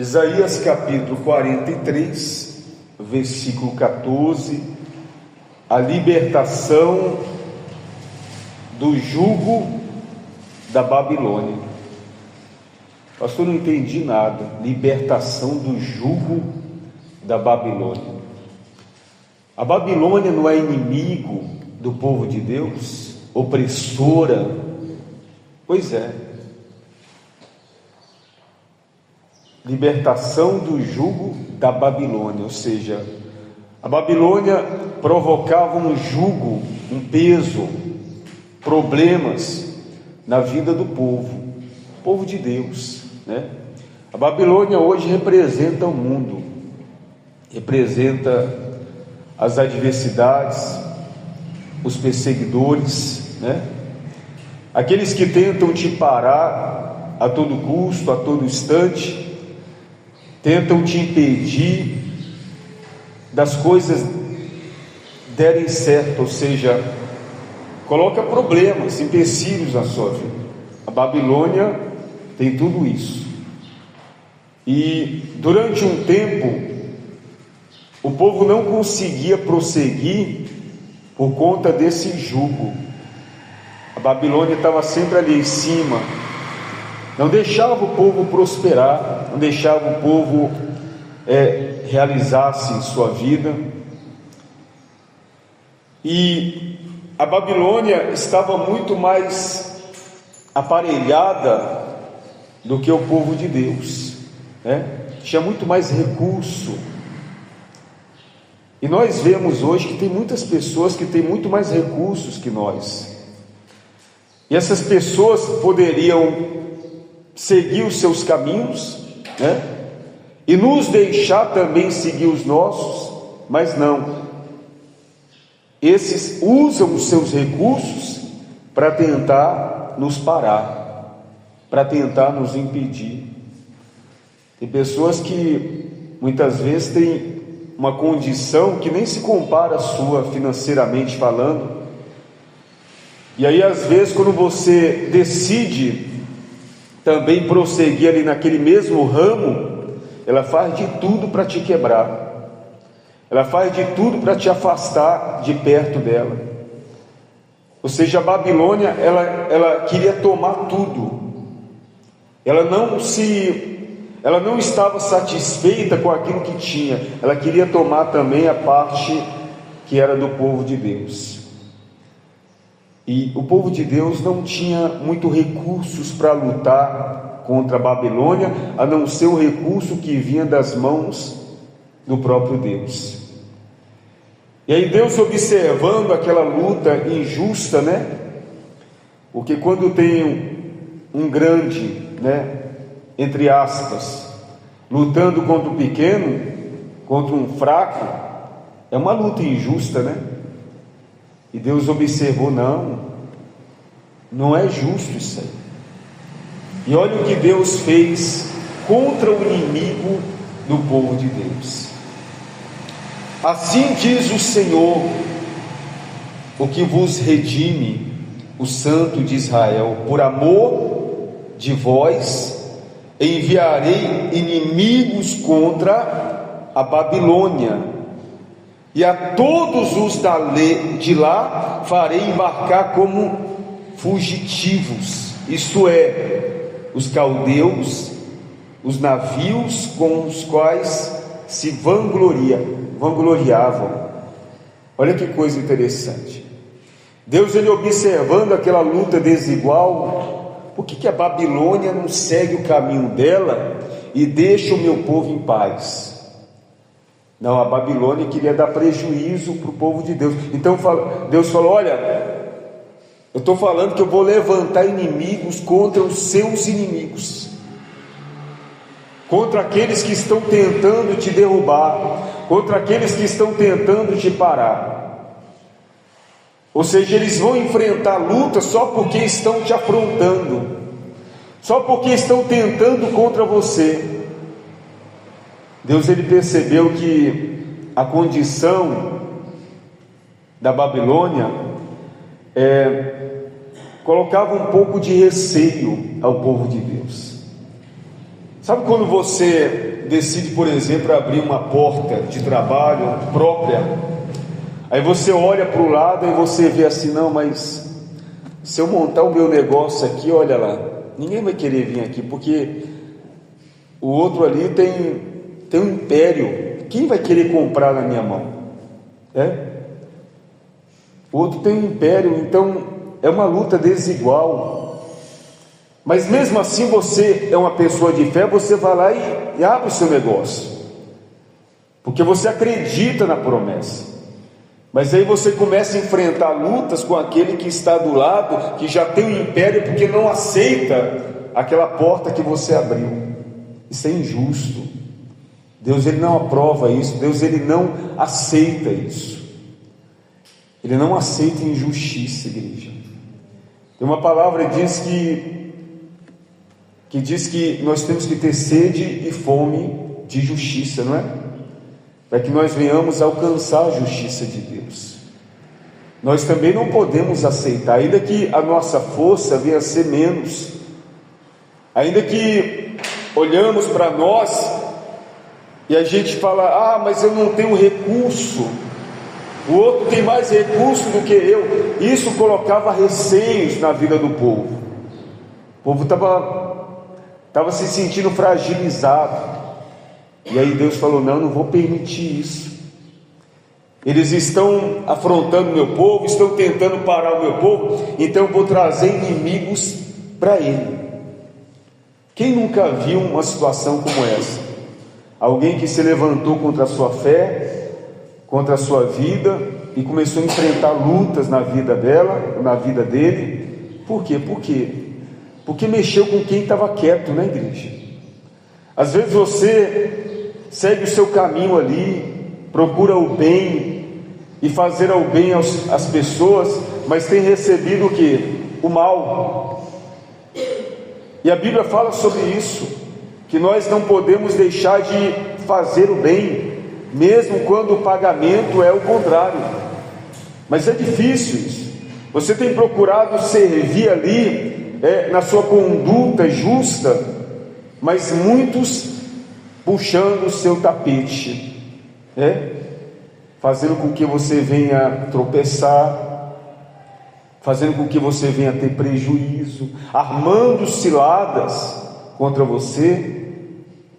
Isaías capítulo 43, versículo 14, a libertação do jugo da Babilônia. Pastor, não entendi nada. Libertação do jugo da Babilônia. A Babilônia não é inimigo do povo de Deus? Opressora? Pois é. Libertação do jugo da Babilônia, ou seja, a Babilônia provocava um jugo, um peso, problemas na vida do povo de Deus, né? A Babilônia hoje representa o mundo, representa as adversidades, os perseguidores, né? Aqueles que tentam te parar a todo custo, a todo instante, tentam te impedir das coisas derem certo, ou seja, coloca problemas, empecilhos na sua vida. A Babilônia tem tudo isso. E durante um tempo, o povo não conseguia prosseguir por conta desse jugo. A Babilônia estava sempre ali em cima, não deixava o povo prosperar, não deixava o povo realizar-se sua vida. E a Babilônia estava muito mais aparelhada do que o povo de Deus, né? Tinha muito mais recurso. E nós vemos hoje que tem muitas pessoas que têm muito mais recursos que nós. E essas pessoas poderiam seguir os seus caminhos, né? E nos deixar também seguir os nossos, mas não. Esses usam os seus recursos para tentar nos parar, para tentar nos impedir. Tem pessoas que muitas vezes têm uma condição que nem se compara à sua financeiramente falando. E aí às vezes quando você decide também prosseguir ali naquele mesmo ramo, ela faz de tudo para te quebrar. Ela faz de tudo para te afastar de perto dela. Ou seja, a Babilônia, ela queria tomar tudo. Ela não estava satisfeita com aquilo que tinha. Ela queria tomar também a parte que era do povo de Deus. E o povo de Deus não tinha muitos recursos para lutar contra a Babilônia, a não ser o recurso que vinha das mãos do próprio Deus. E aí Deus, observando aquela luta injusta, né? Porque quando tem um grande, né, entre aspas, lutando contra o pequeno, contra um fraco, é uma luta injusta, né? E Deus observou, não é justo isso aí. E olha o que Deus fez contra o inimigo do povo de Deus. Assim diz o Senhor, o que vos redime, o Santo de Israel: por amor de vós, enviarei inimigos contra a Babilônia, e a todos os de lá farei embarcar como fugitivos, isto é, os caldeus, os navios com os quais se vangloriavam. Olha que coisa interessante. Deus, ele observando aquela luta desigual, por que a Babilônia não segue o caminho dela e deixa o meu povo em paz? Não, a Babilônia queria dar prejuízo para o povo de Deus. Então Deus falou: olha, eu estou falando que eu vou levantar inimigos contra os seus inimigos, contra aqueles que estão tentando te derrubar, contra aqueles que estão tentando te parar. Ou seja, eles vão enfrentar luta só porque estão te afrontando, só porque estão tentando contra você. Deus, ele percebeu que a condição da Babilônia colocava um pouco de receio ao povo de Deus. Sabe quando você decide, por exemplo, abrir uma porta de trabalho própria? Aí você olha para o lado e você vê assim, não, mas se eu montar o meu negócio aqui, olha lá, ninguém vai querer vir aqui, porque o outro ali tem um império, quem vai querer comprar na minha mão? O outro tem um império, então é uma luta desigual. Mas mesmo assim você é uma pessoa de fé, você vai lá e abre o seu negócio, porque você acredita na promessa. Mas aí você começa a enfrentar lutas com aquele que está do lado, que já tem um império, porque não aceita aquela porta que você abriu. Isso é injusto. Deus, ele não aprova isso. Deus, ele não aceita isso. Ele não aceita injustiça, igreja. Tem uma palavra que diz que nós temos que ter sede e fome de justiça, não é? Para que nós venhamos a alcançar a justiça de Deus. Nós também não podemos aceitar, ainda que a nossa força venha a ser menos, ainda que olhamos para nós e a gente fala, mas eu não tenho recurso, o outro tem mais recurso do que eu. Isso colocava receios na vida do povo. O povo estava se sentindo fragilizado. E aí Deus falou, não vou permitir isso. Eles estão afrontando o meu povo, estão tentando parar o meu povo, então eu vou trazer inimigos para ele. Quem nunca viu uma situação como essa? Alguém que se levantou contra a sua fé, contra a sua vida, e começou a enfrentar lutas na vida dela, na vida dele. Por quê? Porque mexeu com quem estava quieto, né, igreja? Às vezes você segue o seu caminho ali, procura o bem e fazer o bem às pessoas, mas tem recebido o que? O mal. E a Bíblia fala sobre isso, que nós não podemos deixar de fazer o bem, mesmo quando o pagamento é o contrário. Mas é difícil isso. Você tem procurado servir ali, na sua conduta justa, mas muitos puxando o seu tapete, fazendo com que você venha tropeçar, fazendo com que você venha ter prejuízo, armando ciladas contra você,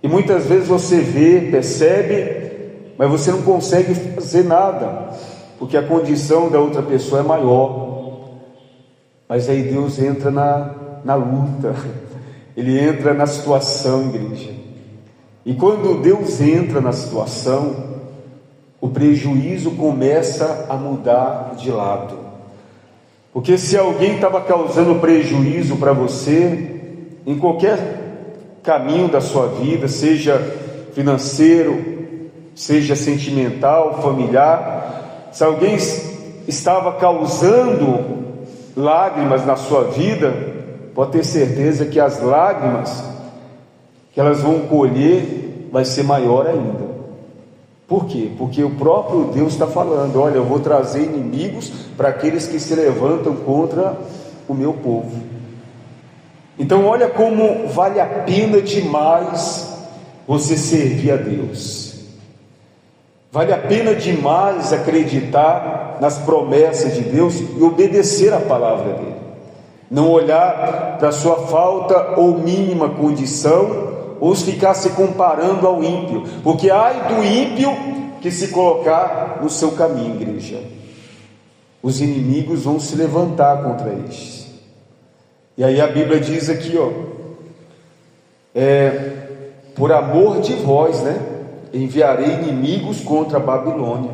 e muitas vezes você vê, percebe, mas você não consegue fazer nada, porque a condição da outra pessoa é maior. Mas aí Deus entra na luta, Ele entra na situação, igreja. E quando Deus entra na situação, o prejuízo começa a mudar de lado. Porque se alguém estava causando prejuízo para você, em qualquer caminho da sua vida, seja financeiro, seja sentimental, familiar, se alguém estava causando lágrimas na sua vida, pode ter certeza que as lágrimas que elas vão colher vai ser maior ainda. Por quê? Porque o próprio Deus está falando, olha, eu vou trazer inimigos para aqueles que se levantam contra o meu povo. Então olha como vale a pena demais você servir a Deus. Vale a pena demais acreditar nas promessas de Deus e obedecer a palavra dele. Não olhar para a sua falta ou mínima condição, ou ficar se comparando ao ímpio, porque ai do ímpio que se colocar no seu caminho, igreja. Os inimigos vão se levantar contra estes. E aí a Bíblia diz aqui, por amor de vós, enviarei inimigos contra a Babilônia.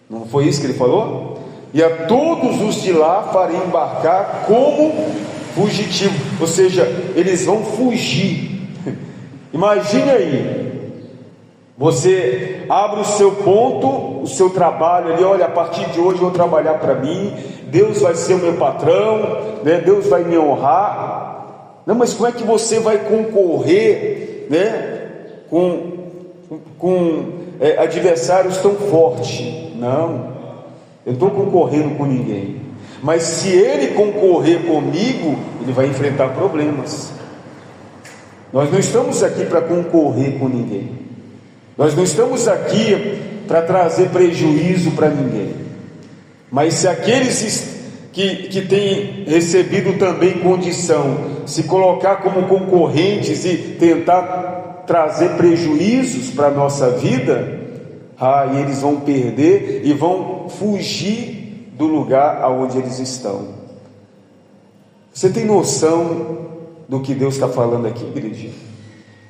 Não foi isso que ele falou? E a todos os de lá farei embarcar como fugitivo, ou seja, eles vão fugir. Imagine aí, você abre o seu ponto, o seu trabalho ali, olha, a partir de hoje eu vou trabalhar para mim, Deus vai ser o meu patrão, Deus vai me honrar. Não, mas como é que você vai concorrer, com adversários tão fortes? Não, eu estou concorrendo com ninguém, mas se ele concorrer comigo, ele vai enfrentar problemas. Nós não estamos aqui para concorrer com ninguém. Nós não estamos aqui para trazer prejuízo para ninguém. Mas se aqueles que têm recebido também condição se colocar como concorrentes e tentar trazer prejuízos para a nossa vida, e eles vão perder e vão fugir do lugar aonde eles estão. Você tem noção do que Deus está falando aqui, igreja?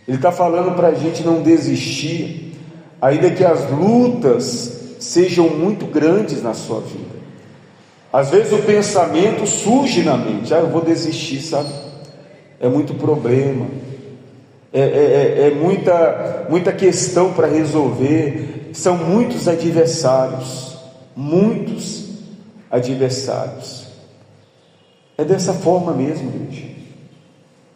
Ele está falando para a gente não desistir, ainda que as lutas sejam muito grandes na sua vida. Às vezes o pensamento surge na mente: eu vou desistir, sabe? É muito problema, é muita questão para resolver, são muitos adversários. É dessa forma mesmo, igreja.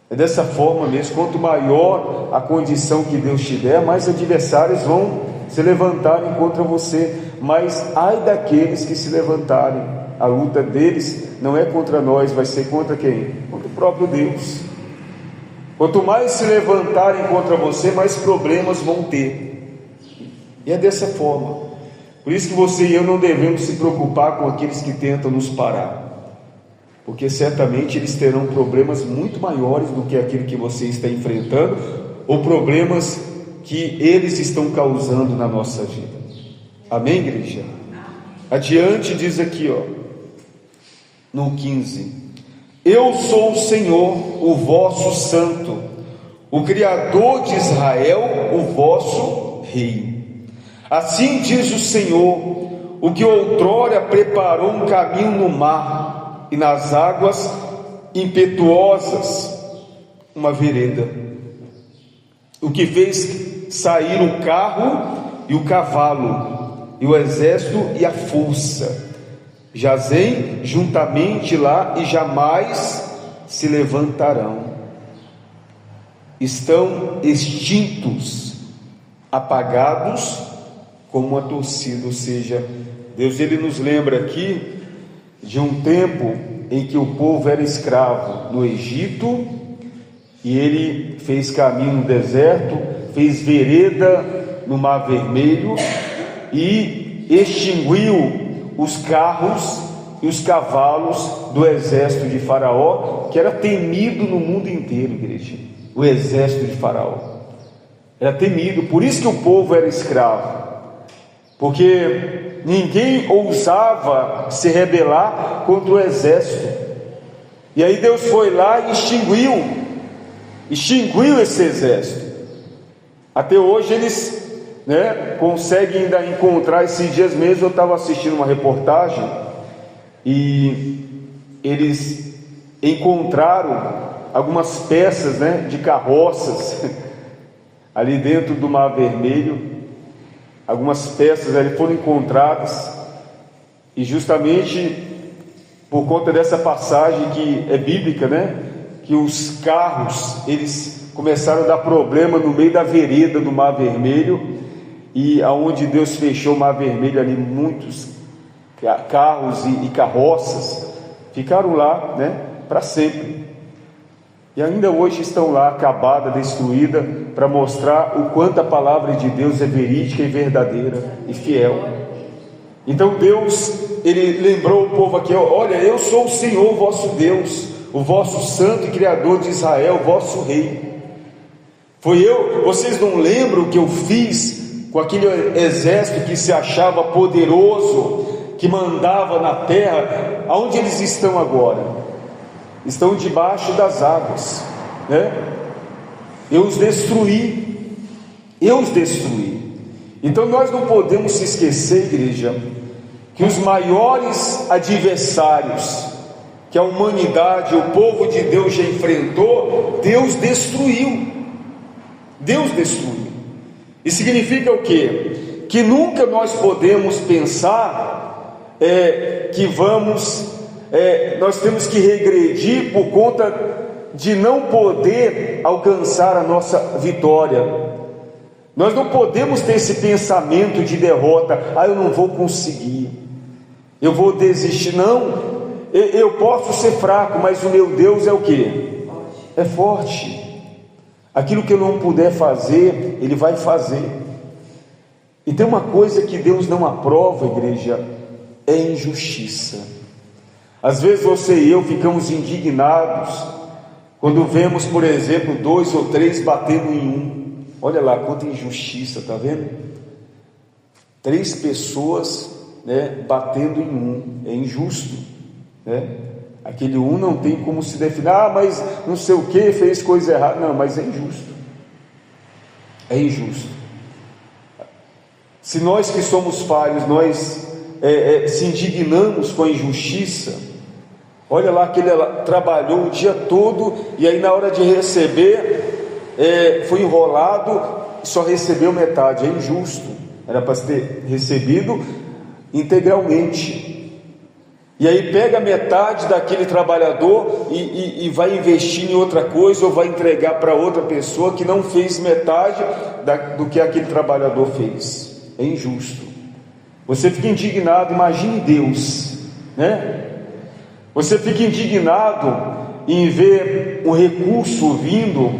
É dessa forma mesmo. Quanto maior a condição que Deus te der, mais adversários vão se levantarem contra você. Mas ai daqueles que se levantarem. A luta deles não é contra nós, vai ser contra quem? Contra o próprio Deus. Quanto mais se levantarem contra você, mais problemas vão ter. E é dessa forma. Por isso que você e eu não devemos se preocupar com aqueles que tentam nos parar, porque certamente eles terão problemas muito maiores do que aquele que você está enfrentando, ou problemas que eles estão causando na nossa vida. Amém, igreja? Adiante diz aqui, no 15: eu sou o Senhor, o vosso santo, o Criador de Israel, o vosso Rei. Assim diz o Senhor, o que outrora preparou um caminho no mar, e nas águas impetuosas uma vereda, o que fez sair o carro e o cavalo, e o exército e a força, jazem juntamente lá e jamais se levantarão, estão extintos, apagados como uma torcida. Ou seja, Deus ele nos lembra aqui de um tempo em que o povo era escravo no Egito, e ele fez caminho no deserto, fez vereda no Mar Vermelho, e extinguiu os carros e os cavalos do exército de Faraó, que era temido no mundo inteiro, igreja. O exército de Faraó era temido, por isso que o povo era escravo, porque ninguém ousava se rebelar contra o exército. E aí Deus foi lá e extinguiu esse exército. Até hoje eles conseguem ainda encontrar. Esses dias mesmo eu estava assistindo uma reportagem e eles encontraram algumas peças de carroças ali dentro do Mar Vermelho. Algumas peças ali foram encontradas, e justamente por conta dessa passagem que é bíblica, que os carros eles começaram a dar problema no meio da vereda do Mar Vermelho, e aonde Deus fechou o Mar Vermelho ali, muitos carros e carroças ficaram lá para sempre, e ainda hoje estão lá, acabada, destruída, para mostrar o quanto a palavra de Deus é verídica e verdadeira e fiel. Então Deus, ele lembrou o povo aqui: olha, eu sou o Senhor vosso Deus, o vosso santo e Criador de Israel, vosso Rei. Vocês não lembram o que eu fiz com aquele exército que se achava poderoso, que mandava na terra? Aonde eles estão agora? Estão debaixo das águas, eu os destruí. Então nós não podemos se esquecer, igreja, que os maiores adversários que a humanidade, o povo de Deus já enfrentou, Deus destruiu. Isso significa o quê? Que nunca nós podemos pensar que nós temos que regredir por conta de não poder alcançar a nossa vitória. Nós não podemos ter esse pensamento de derrota: eu não vou conseguir, eu vou desistir. Não, eu posso ser fraco, mas o meu Deus é o quê? É forte. Aquilo que eu não puder fazer, Ele vai fazer. E tem uma coisa que Deus não aprova, igreja, é injustiça. Às vezes você e eu ficamos indignados quando vemos, por exemplo, 2 ou 3 batendo em um. Olha lá quanta injustiça, está vendo? 3 pessoas, batendo em um, é injusto, Aquele um não tem como se definir, mas não sei o que, fez coisa errada. Não, mas é injusto. É injusto. Se nós que somos falhos, nós se indignamos com a injustiça, olha lá que ele trabalhou o dia todo, e aí na hora de receber, foi enrolado, só recebeu metade. É injusto. Era para ter recebido integralmente. E aí pega metade daquele trabalhador e vai investir em outra coisa, ou vai entregar para outra pessoa que não fez metade do que aquele trabalhador fez. É injusto. Você fica indignado, imagine Deus, Você fica indignado em ver um recurso vindo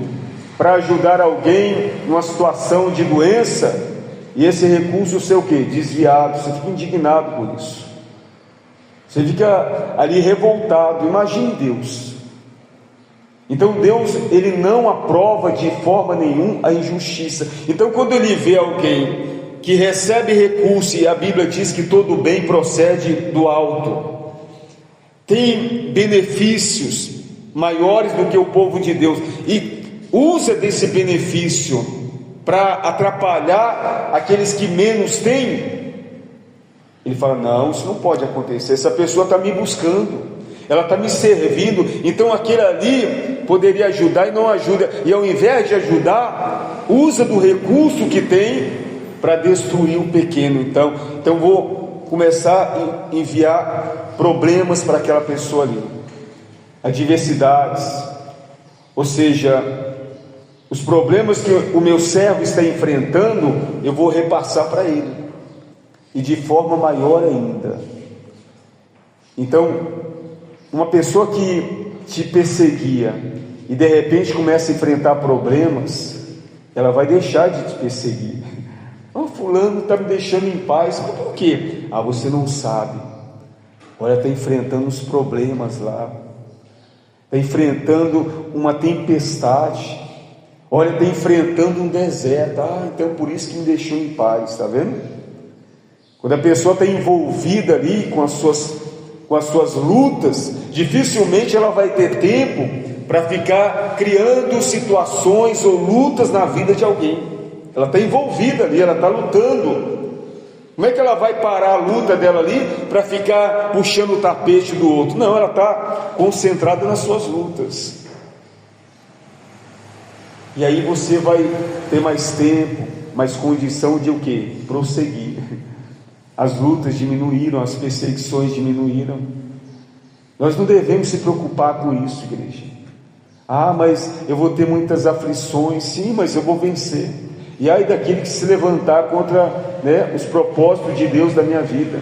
para ajudar alguém numa situação de doença, e esse recurso ser o quê? Desviado. Você fica indignado por isso. Você fica ali revoltado. Imagine Deus. Então Deus, Ele não aprova de forma nenhuma a injustiça. Então quando Ele vê alguém que recebe recurso, e a Bíblia diz que todo bem procede do alto, tem benefícios maiores do que o povo de Deus, e usa desse benefício para atrapalhar aqueles que menos têm, Ele fala: não, isso não pode acontecer. Essa pessoa está me buscando, ela está me servindo, então aquele ali poderia ajudar e não ajuda, e ao invés de ajudar, usa do recurso que tem para destruir o pequeno. Então vou começar a enviar problemas para aquela pessoa ali, adversidades, ou seja, os problemas que o meu servo está enfrentando, eu vou repassar para ele, e de forma maior ainda. Então, uma pessoa que te perseguia e de repente começa a enfrentar problemas, ela vai deixar de te perseguir. Fulano está me deixando em paz. Mas por quê? Você não sabe. Olha, está enfrentando os problemas lá, está enfrentando uma tempestade, olha, está enfrentando um deserto. Então por isso que me deixou em paz. Está vendo? Quando a pessoa está envolvida ali com as suas lutas, dificilmente ela vai ter tempo para ficar criando situações ou lutas na vida de alguém. Ela está envolvida ali, ela está lutando. Como é que ela vai parar a luta dela ali para ficar puxando o tapete do outro? Não, ela está concentrada nas suas lutas. E aí você vai ter mais tempo, mais condição de o quê? Prosseguir. As lutas diminuíram, as perseguições diminuíram. Nós não devemos se preocupar com isso, igreja. Mas eu vou ter muitas aflições. Sim, mas eu vou vencer. E ai daquele que se levantar contra os propósitos de Deus da minha vida,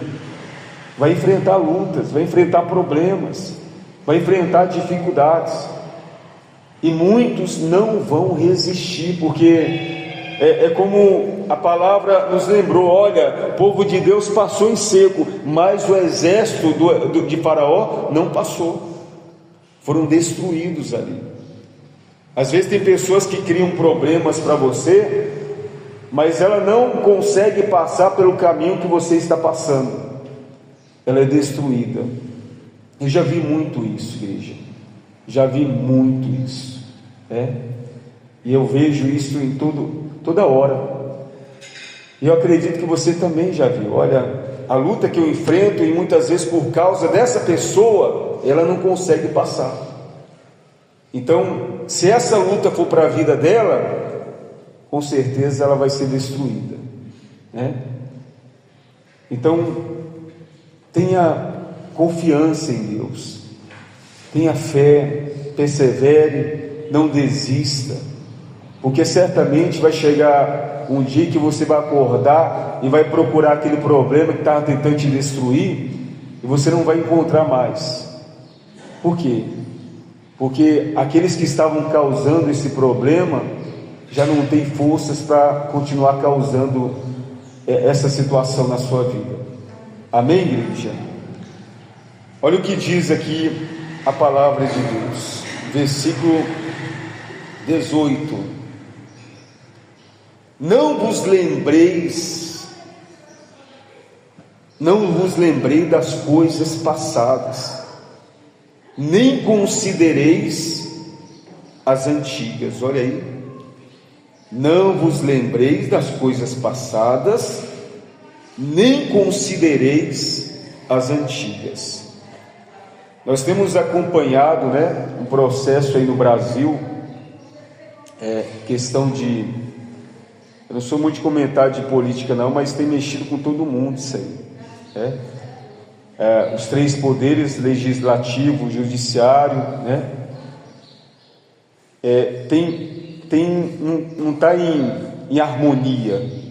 vai enfrentar lutas, vai enfrentar problemas, vai enfrentar dificuldades, e muitos não vão resistir, porque como a palavra nos lembrou: olha, o povo de Deus passou em seco, mas o exército de Faraó não passou, foram destruídos ali. Às vezes tem pessoas que criam problemas para você, mas ela não consegue passar pelo caminho que você está passando, ela é destruída. Eu já vi muito isso, igreja, já vi muito isso, e eu vejo isso em toda hora, e eu acredito que você também já viu. Olha, a luta que eu enfrento, e muitas vezes por causa dessa pessoa, ela não consegue passar. Então, se essa luta for para a vida dela, com certeza ela vai ser destruída, Então, tenha confiança em Deus, tenha fé, persevere, não desista, porque certamente vai chegar um dia que você vai acordar e vai procurar aquele problema que estava tentando te destruir, e você não vai encontrar mais. Por quê? Porque aqueles que estavam causando esse problema já não tem forças para continuar causando essa situação na sua vida. Amém, igreja? Olha o que diz aqui a palavra de Deus, versículo 18: não vos lembrei das coisas passadas, nem considereis as antigas. Olha aí, não vos lembreis das coisas passadas, nem considereis as antigas. Nós temos acompanhado, um processo aí no Brasil, questão de, eu não sou muito de comentar de política não, mas tem mexido com todo mundo isso aí, os três poderes, legislativo, judiciário, não está em harmonia.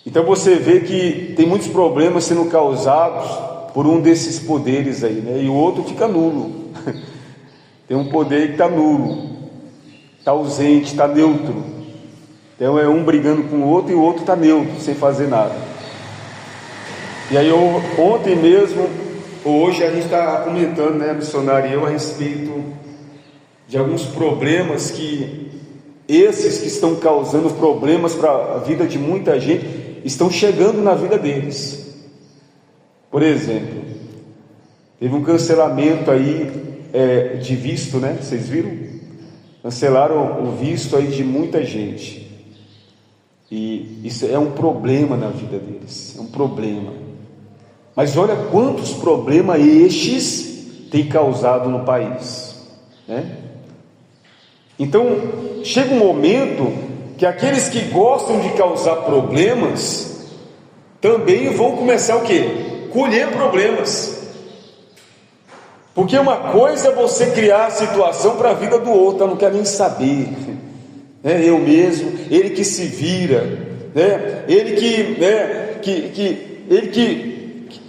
Então você vê que tem muitos problemas sendo causados por um desses poderes aí, e o outro fica nulo. Tem um poder que está nulo, está ausente, está neutro. Então é um brigando com o outro e o outro está neutro, sem fazer nada. E aí ontem mesmo, ou hoje a gente está comentando, missionário e eu, a respeito de alguns problemas esses que estão causando problemas para a vida de muita gente, estão chegando na vida deles. Por exemplo, teve um cancelamento aí de visto, vocês viram? Cancelaram o visto aí de muita gente. E isso é um problema na vida deles, é um problema. Mas olha quantos problemas estes têm causado no país, Então, chega um momento que aqueles que gostam de causar problemas também vão começar o quê? Colher problemas. Porque uma coisa é você criar a situação para a vida do outro, eu não quero nem saber, eu mesmo, ele que se vira, ele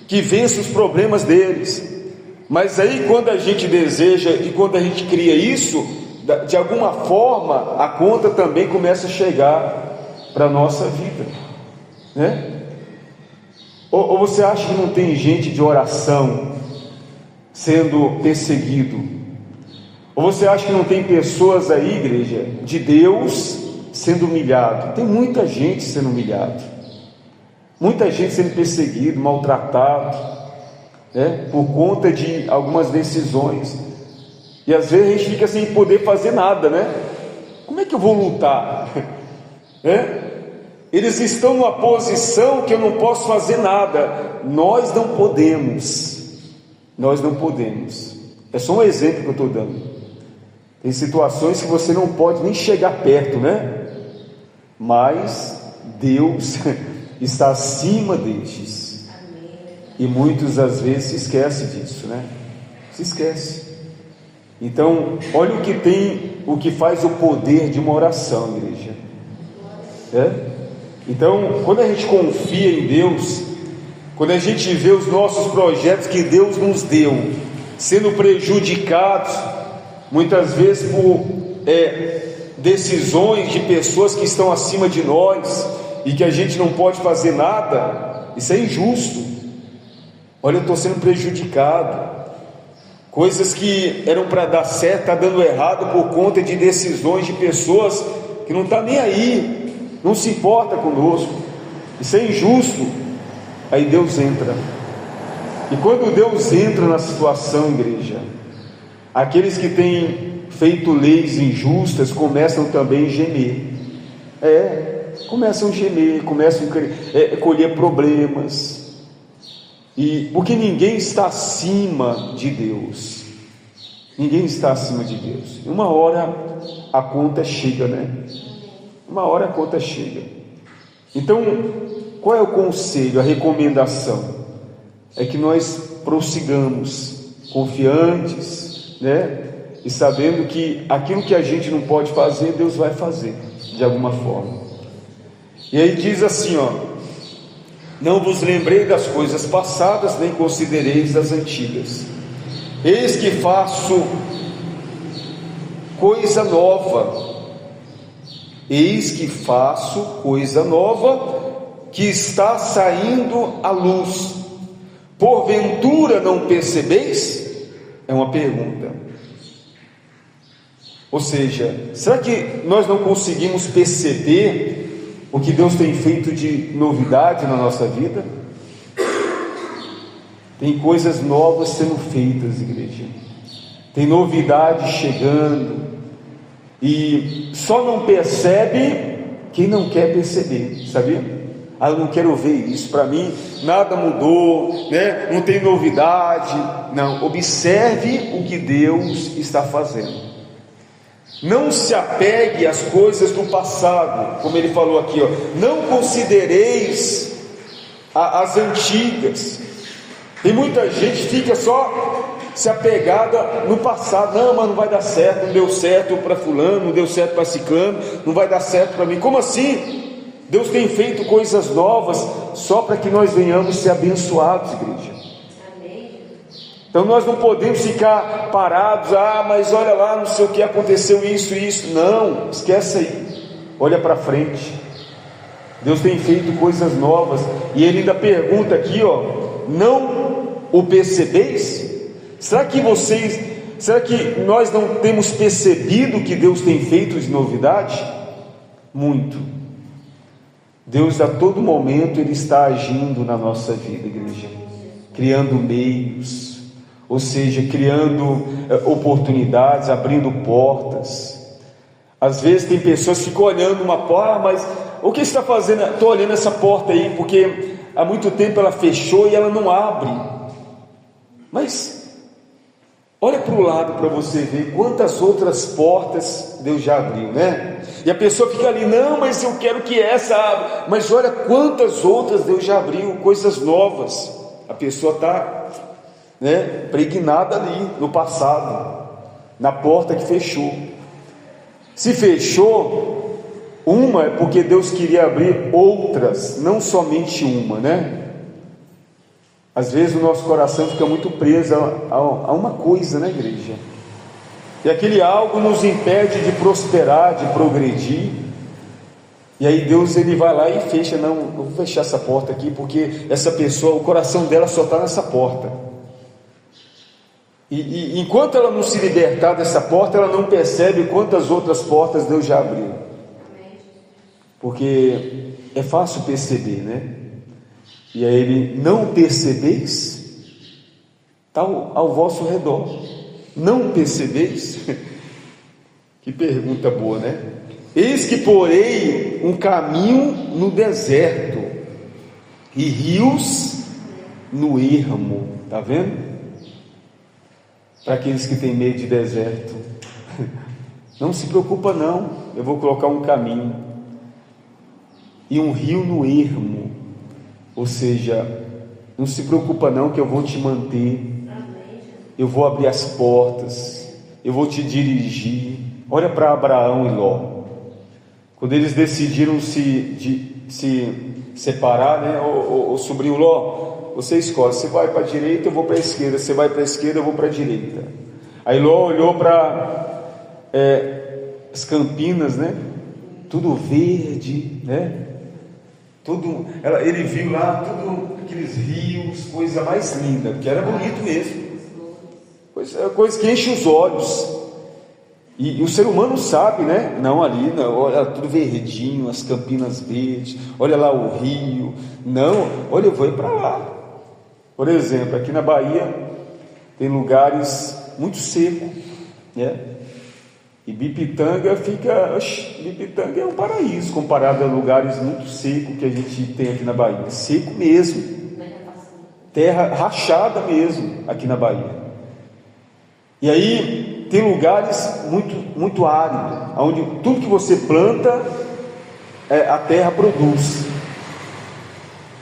que vence os problemas deles. Mas aí quando a gente deseja e quando a gente cria isso, de alguma forma a conta também começa a chegar para a nossa vida, Ou você acha que não tem gente de oração sendo perseguido? Ou você acha que não tem pessoas aí, igreja, de Deus sendo humilhado? Tem muita gente sendo humilhado, muita gente sendo perseguido, maltratado, por conta de algumas decisões. E às vezes a gente fica sem poder fazer nada, Como é que eu vou lutar? Eles estão numa posição que eu não posso fazer nada. Nós não podemos. É só um exemplo que eu estou dando. Tem situações que você não pode nem chegar perto, Mas Deus está acima destes. E muitos às vezes se esquecem disso, Se esquece. Então, olha o que faz o poder de uma oração, igreja. Então, quando a gente confia em Deus, quando a gente vê os nossos projetos que Deus nos deu sendo prejudicados, muitas vezes por decisões de pessoas que estão acima de nós e que a gente não pode fazer nada, isso é injusto. Olha, eu estou sendo prejudicado. Coisas que eram para dar certo, está dando errado por conta de decisões de pessoas que não estão nem aí, não se importa conosco. Isso é injusto. Aí Deus entra. E quando Deus entra na situação, igreja, aqueles que têm feito leis injustas começam também a gemer. Começam a gemer, começam a colher problemas. Porque ninguém está acima de Deus. Ninguém está acima de Deus. Uma hora a conta chega, Uma hora a conta chega. Então, qual é o conselho, a recomendação? É que nós prossigamos confiantes, e sabendo que aquilo que a gente não pode fazer, Deus vai fazer de alguma forma. E aí diz assim, não vos lembrei das coisas passadas, nem considereis as antigas. Eis que faço coisa nova. Eis que faço coisa nova, que está saindo à luz. Porventura não percebeis? É uma pergunta. Ou seja, será que nós não conseguimos perceber o que Deus tem feito de novidade na nossa vida? Tem coisas novas sendo feitas, igreja. Tem novidade chegando. E só não percebe quem não quer perceber, sabia? Eu não quero ver isso, para mim nada mudou, né? Não tem novidade. Não, observe o que Deus está fazendo. Não se apegue às coisas do passado, como ele falou aqui, ó. Não considereis as antigas. Tem muita gente que fica só se apegada no passado. Não, mas não vai dar certo, não deu certo para fulano, não deu certo para ciclano, não vai dar certo para mim. Como assim? Deus tem feito coisas novas só para que nós venhamos ser abençoados, igreja. Então nós não podemos ficar parados, mas olha lá, não sei o que aconteceu, isso. Não, esquece aí, olha para frente. Deus tem feito coisas novas. E ele ainda pergunta aqui, ó: não o percebeis? Será que nós não temos percebido o que Deus tem feito de novidade? Muito. Deus a todo momento Ele está agindo na nossa vida, igreja, criando meios, ou seja, criando oportunidades, abrindo portas. Às vezes tem pessoas que ficam olhando uma porta, mas o que você está fazendo? Estou olhando essa porta aí, porque há muito tempo ela fechou e ela não abre. Mas olha para o lado para você ver quantas outras portas Deus já abriu, né? E a pessoa fica ali, não, mas eu quero que essa abra. Mas olha quantas outras Deus já abriu, coisas novas. A pessoa está, né, pregnada ali no passado, na porta que fechou. Se fechou uma, é porque Deus queria abrir outras, não somente uma, né? Às vezes o nosso coração fica muito preso a uma coisa, né, igreja? E aquele algo nos impede de prosperar, de progredir. E aí Deus ele vai lá e fecha. Não, eu vou fechar essa porta aqui, porque essa pessoa, o coração dela só está nessa porta. E enquanto ela não se libertar dessa porta, ela não percebe quantas outras portas Deus já abriu. Porque é fácil perceber, né? E aí ele: não percebeis? Está ao vosso redor. Não percebeis? Que pergunta boa, né? Eis que porei um caminho no deserto e rios no ermo. Está vendo? Para aqueles que têm medo de deserto, não se preocupa não, eu vou colocar um caminho e um rio no ermo. Ou seja, não se preocupa não, que eu vou te manter. Eu vou abrir as portas, eu vou te dirigir. Olha para Abraão e Ló, quando eles decidiram se separar, né? O sobrinho Ló, você escolhe, você vai para a direita, eu vou para a esquerda, você vai para a esquerda, eu vou para a direita. Aí Ló olhou para as campinas, né? Tudo verde, né? Ele viu lá tudo aqueles rios, coisa mais linda, porque era bonito mesmo. Coisa que enche os olhos. E o ser humano sabe, né? Não, ali, não, olha tudo verdinho, as campinas verdes, olha lá o rio. Não, olha, eu vou ir para lá. Por exemplo, aqui na Bahia tem lugares muito secos, né? E Bipitanga Bipitanga é um paraíso comparado a lugares muito secos que a gente tem aqui na Bahia. Seco mesmo, terra rachada mesmo aqui na Bahia. E aí tem lugares muito, muito áridos, onde tudo que você planta, a terra produz.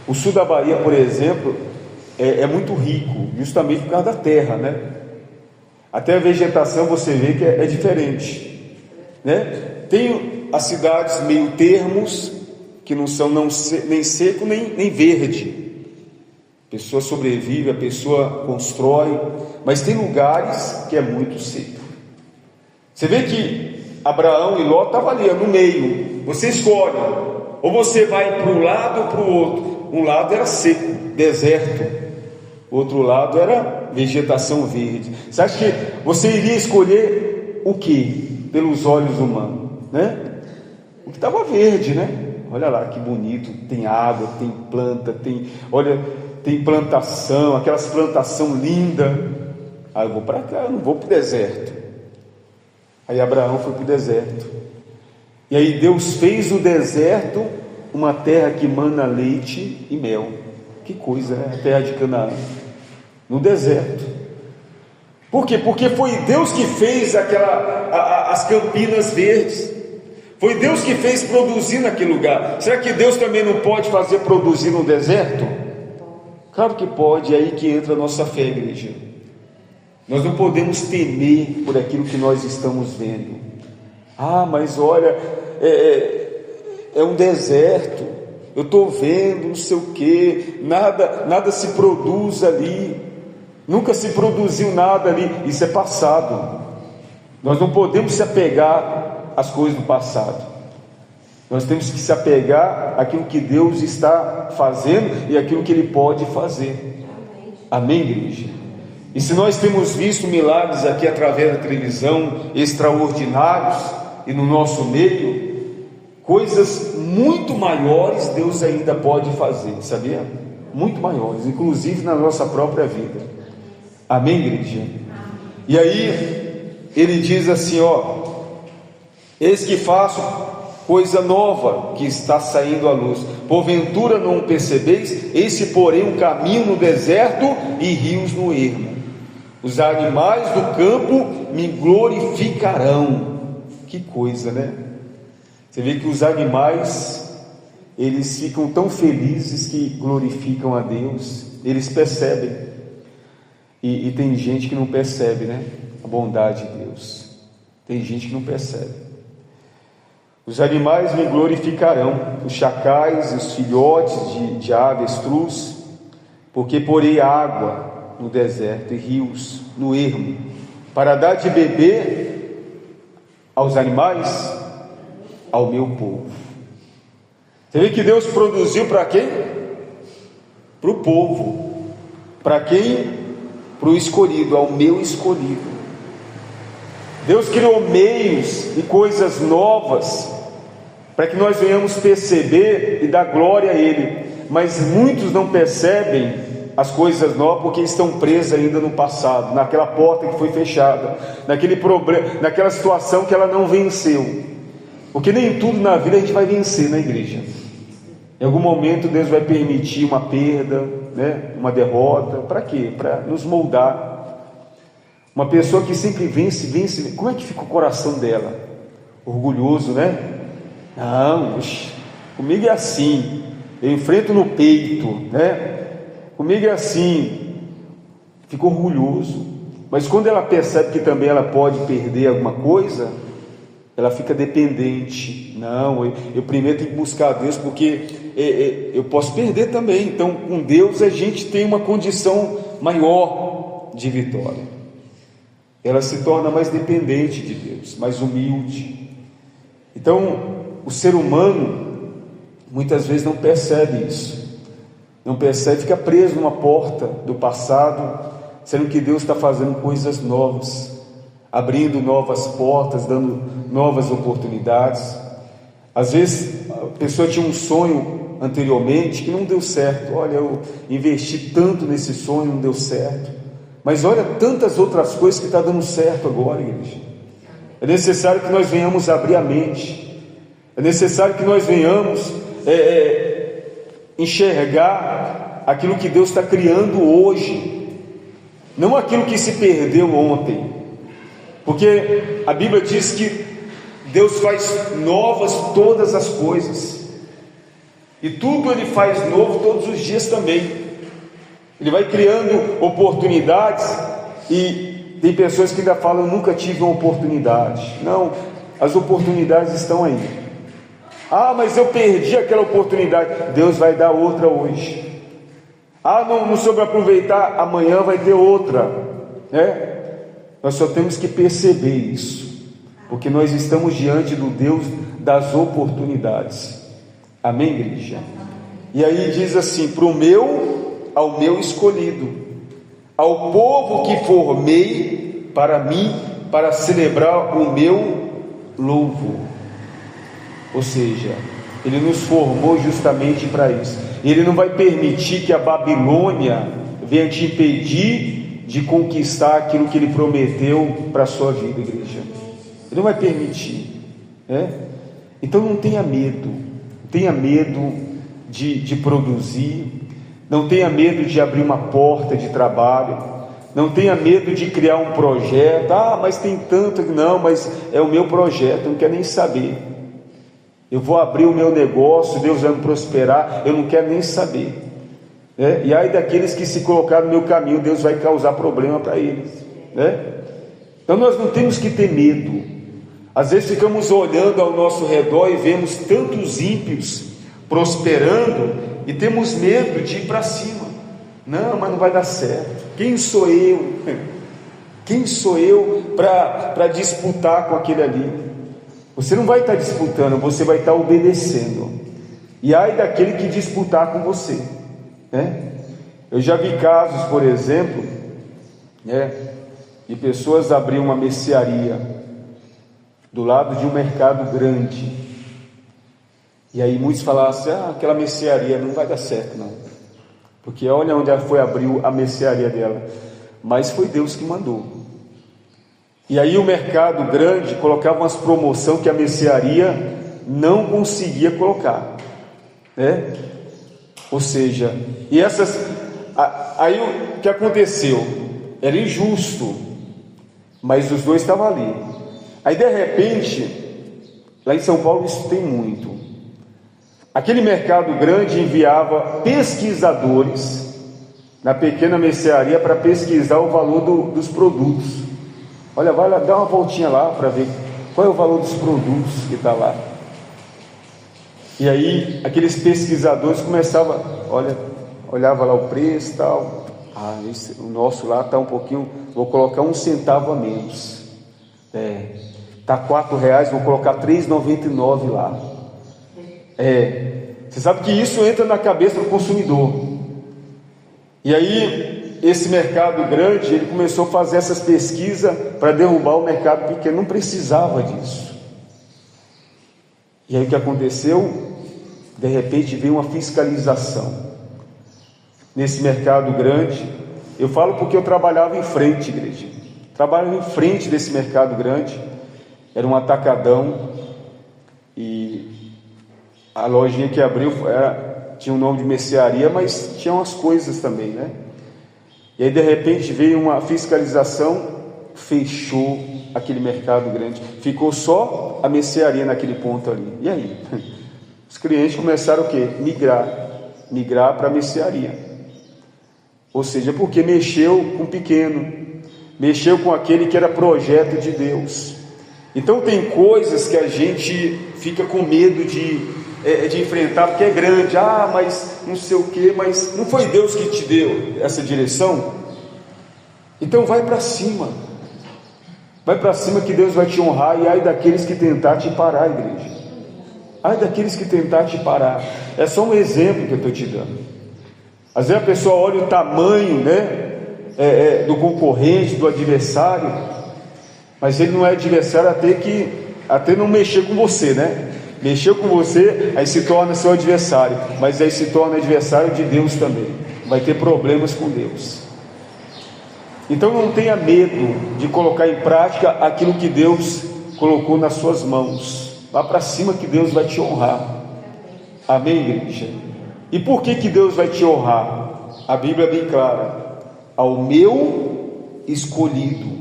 O sul da Bahia, por exemplo, é muito rico, justamente por causa da terra, né? Até a vegetação você vê que é diferente, né? Tem as cidades meio termos, que não são nem seco nem verde. A pessoa sobrevive, a pessoa constrói, mas tem lugares que é muito seco. Você vê que Abraão e Ló estavam ali no meio, você escolhe, ou você vai para um lado ou para o outro. Um lado era seco, deserto, o outro lado era vegetação verde. Você acha que você iria escolher o que pelos olhos humanos, né? O que estava verde, né? Olha lá que bonito, tem água, tem planta, tem plantação, aquelas plantação linda. Ah, eu vou para cá, eu não vou para o deserto. Aí Abraão foi para o deserto, e aí Deus fez o deserto uma terra que mana leite e mel. Que coisa, né? A terra de Canaã, no deserto. Por quê? Porque foi Deus que fez as campinas verdes. Foi Deus que fez produzir naquele lugar. Será que Deus também não pode fazer produzir no deserto? Claro que pode. É aí que entra a nossa fé, igreja. Nós não podemos temer por aquilo que nós estamos vendo. Ah, mas olha, é um deserto, eu estou vendo não sei o que, nada se produz ali, nunca se produziu nada ali. Isso é passado. Nós não podemos se apegar às coisas do passado. Nós temos que se apegar àquilo que Deus está fazendo e àquilo que Ele pode fazer. Amém, igreja? E se nós temos visto milagres aqui através da televisão, extraordinários, e no nosso meio, coisas muito maiores Deus ainda pode fazer, sabia? Muito maiores, inclusive na nossa própria vida. Amém, igreja? E aí ele diz assim, eis que faço coisa nova que está saindo à luz, porventura não percebeis? Eis que porém um caminho no deserto e rios no ermo. Os animais do campo me glorificarão. Que coisa, né? Você vê que os animais, eles ficam tão felizes que glorificam a Deus. Eles percebem. E tem gente que não percebe, né? A bondade de Deus. Tem gente que não percebe. Os animais me glorificarão, os chacais e os filhotes de avestruz, porque porei água no deserto e rios no ermo, para dar de beber aos animais, ao meu povo. Você vê que Deus produziu para quem? Para o povo. Para quem? Para o escolhido, ao meu escolhido. Deus criou meios e coisas novas para que nós venhamos perceber e dar glória a Ele, mas muitos não percebem as coisas novas porque estão presos ainda no passado, naquela porta que foi fechada, naquele problema, naquela situação que ela não venceu. Porque nem tudo na vida a gente vai vencer na igreja. Em algum momento Deus vai permitir uma perda, né? Uma derrota. Para quê? Para nos moldar. Uma pessoa que sempre vence, como é que fica o coração dela? Orgulhoso, né? Não, comigo é assim, eu enfrento no peito, né? Comigo é assim, fica orgulhoso. Mas quando ela percebe que também ela pode perder alguma coisa, ela fica dependente. Não, eu primeiro tenho que buscar a Deus, porque eu posso perder também. Então com Deus a gente tem uma condição maior de vitória. Ela se torna mais dependente de Deus, mais humilde. Então o ser humano muitas vezes não percebe isso. Não percebe, fica preso numa porta do passado, sendo que Deus está fazendo coisas novas, abrindo novas portas, dando novas oportunidades. Às vezes a pessoa tinha um sonho anteriormente que não deu certo. Olha, eu investi tanto nesse sonho, não deu certo. Mas olha tantas outras coisas que está dando certo agora, igreja. É necessário que nós venhamos abrir a mente. É necessário que nós venhamos enxergar aquilo que Deus está criando hoje, não aquilo que se perdeu ontem. Porque a Bíblia diz que Deus faz novas todas as coisas, e tudo Ele faz novo todos os dias também. Ele vai criando oportunidades, e tem pessoas que ainda falam: eu nunca tive uma oportunidade. Não, as oportunidades estão aí. Ah, mas eu perdi aquela oportunidade. Deus vai dar outra hoje. Ah, não soube aproveitar, amanhã vai ter outra, né? Nós só temos que perceber isso, porque nós estamos diante do Deus das oportunidades. Amém, igreja? E aí diz assim: ao meu escolhido, ao povo que formei para mim, para celebrar o meu louvor. Ou seja, Ele nos formou justamente para isso. Ele não vai permitir que a Babilônia venha te impedir de conquistar aquilo que Ele prometeu para a sua vida, igreja. Ele não vai permitir, né? Então não tenha medo de produzir, não tenha medo de abrir uma porta de trabalho, não tenha medo de criar um projeto. Mas tem tanto, não, mas é o meu projeto, eu não quero nem saber. Eu vou abrir o meu negócio, Deus vai me prosperar, eu não quero nem saber, né? E aí daqueles que se colocaram no meu caminho, Deus vai causar problema para eles, né? Então nós não temos que ter medo. Às vezes ficamos olhando ao nosso redor e vemos tantos ímpios prosperando e temos medo de ir para cima. Não, mas não vai dar certo. Quem sou eu? Quem sou eu para disputar com aquele ali? Você não vai estar disputando, você vai estar obedecendo. E ai daquele que disputar com você, né? Eu já vi casos, por exemplo, né, de pessoas abriam uma mercearia do lado de um mercado grande. E aí muitos falaram assim: aquela mercearia não vai dar certo não, porque olha onde ela foi abrir a mercearia dela. Mas foi Deus que mandou. E aí o mercado grande colocava umas promoções que a mercearia não conseguia colocar, né? Ou seja, aí o que aconteceu? Era injusto, mas os dois estavam ali. Aí de repente, lá em São Paulo isso tem muito, aquele mercado grande enviava pesquisadores na pequena mercearia para pesquisar o valor dos produtos. Olha, vai lá, dá uma voltinha lá para ver qual é o valor dos produtos que está lá. E aí aqueles pesquisadores começavam, olhava lá o preço e tal. O nosso lá está um pouquinho, vou colocar 1 centavo a menos. Está R$4, vou colocar R$3,99 lá. Você sabe que isso entra na cabeça do consumidor. E aí esse mercado grande, ele começou a fazer essas pesquisas para derrubar o mercado pequeno. Não precisava disso. E aí o que aconteceu? De repente veio uma fiscalização nesse mercado grande. Eu falo porque eu trabalhava em frente, igreja. Trabalhava em frente desse mercado grande. Era um atacadão. E a lojinha que abriu tinha um nome de mercearia, mas tinha umas coisas também, né? E aí de repente veio uma fiscalização, fechou aquele mercado grande, ficou só a mercearia naquele ponto ali. E aí? Os clientes começaram o quê? Migrar para a mercearia. Ou seja, porque mexeu com o pequeno, mexeu com aquele que era projeto de Deus. Então tem coisas que a gente fica com medo de enfrentar, porque é grande. Mas não sei o que, mas não foi Deus que te deu essa direção? Então vai para cima, que Deus vai te honrar. E ai daqueles que tentar te parar, igreja, ai daqueles que tentar te parar. É só um exemplo que eu estou te dando. Às vezes a pessoa olha o tamanho, né, do concorrente, do adversário, mas ele não é adversário até não mexer com você, né? Mexeu com você, aí se torna seu adversário, mas aí se torna adversário de Deus também, vai ter problemas com Deus. Então não tenha medo de colocar em prática aquilo que Deus colocou nas suas mãos. Vá para cima que Deus vai te honrar. Amém, igreja? E por que Deus vai te honrar? A Bíblia é bem clara: ao meu escolhido,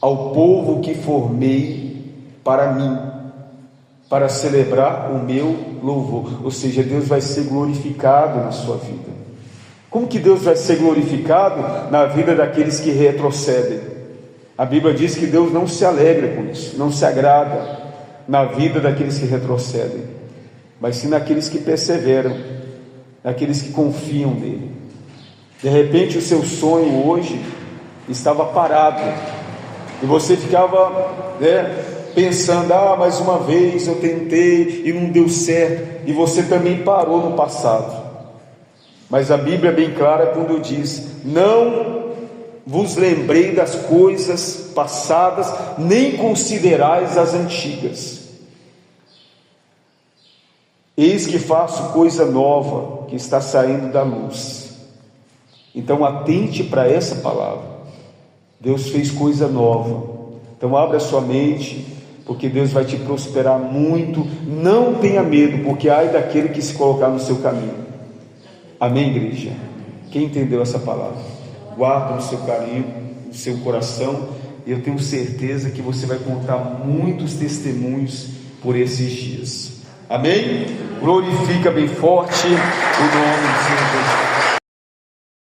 ao povo que formei para mim, para celebrar o meu louvor. Ou seja, Deus vai ser glorificado na sua vida. Como que Deus vai ser glorificado na vida daqueles que retrocedem? A Bíblia diz que Deus não se alegra com isso, não se agrada na vida daqueles que retrocedem, mas sim naqueles que perseveram, naqueles que confiam nele. De repente o seu sonho hoje estava parado, e você ficava pensando: mais uma vez eu tentei e não deu certo, e você também parou no passado. Mas a Bíblia é bem clara quando diz: não vos lembrei das coisas passadas, nem considerais as antigas. Eis que faço coisa nova, que está saindo da luz. Então atente para essa palavra. Deus fez coisa nova. Então abra sua mente, porque Deus vai te prosperar muito. Não tenha medo, porque ai daquele que se colocar no seu caminho. Amém, igreja? Quem entendeu essa palavra? Guarda no seu carinho, no seu coração, e eu tenho certeza que você vai contar muitos testemunhos por esses dias. Amém? Glorifica bem forte o nome do Senhor Jesus.